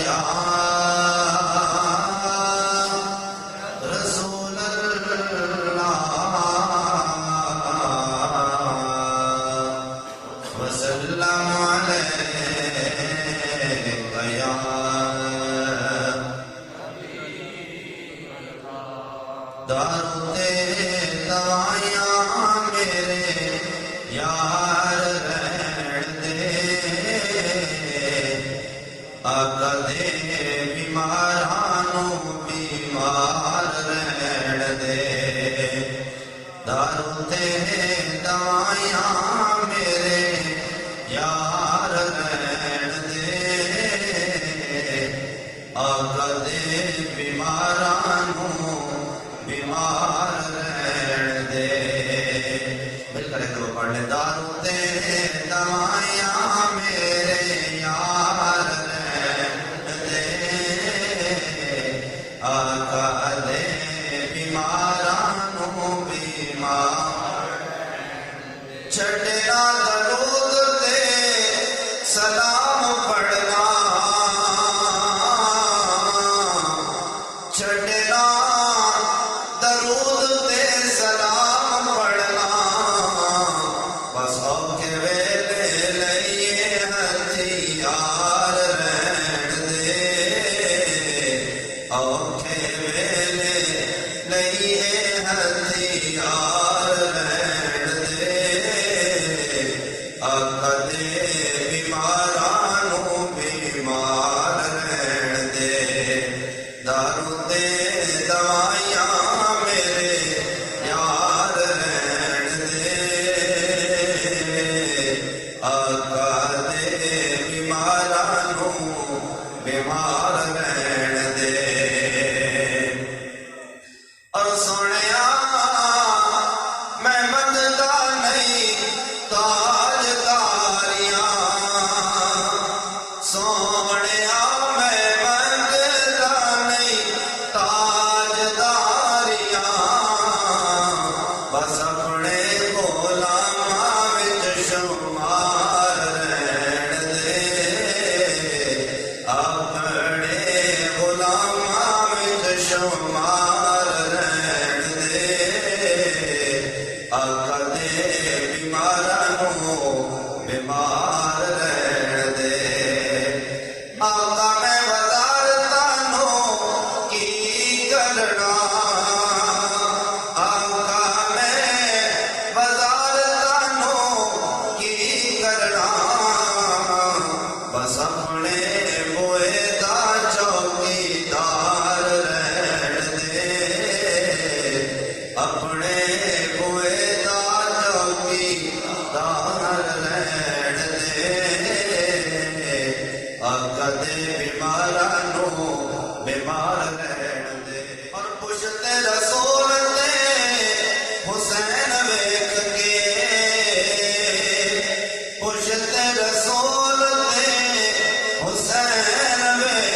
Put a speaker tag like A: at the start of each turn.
A: یا رسول اللہ وسلم علیک یا دارد دوائیاں میرے یار رہن دے آقا دے بیمارانوں بیمار رہن دے دارد دوائیاں میرے یار رہن دے آقا دے بیمارانوں بیمار رہن دے مل کر ایک دو پڑھ لیں دارد دوائیاں میرے یار رہن دے آقا دے بیمارانوں بیمار چھٹنا درود دے سلام پڑھنا چھٹنا درود دے سلام پڑھنا بس اوکھے ویلے لئیے ہتھیار رہن دے اوکھے ویلے لئیے ہتھیار رہن دے آقا دے بیمارانوں بیمار رہن دے دارد دوائیاں میرے یار رہن دے آقا دے بیمارانوں بیمار رہن دے اور سنیا میں منگدا نہیں تاجداریاں سونیا میں منگدا نہیں تاجداریاں بس اپنے غلاماں وچ شمار رہن دے اپنے غلاماں وچ شمار رہن دے آقا دے بیمارانوں بیمار رہن دے آقا میں وزارتانوں کی کرنا آقا میں وزارتانوں کی کرنا بس اپنے بوئے دا چوکیدار رہن دے اپنے بوئے دا چوکیدار رہن دے آقا دے بیمارانوں بیمار رہن دے اور پشت رسول دے حسین ویکھ کے پشت رسول دے حسین ویکھ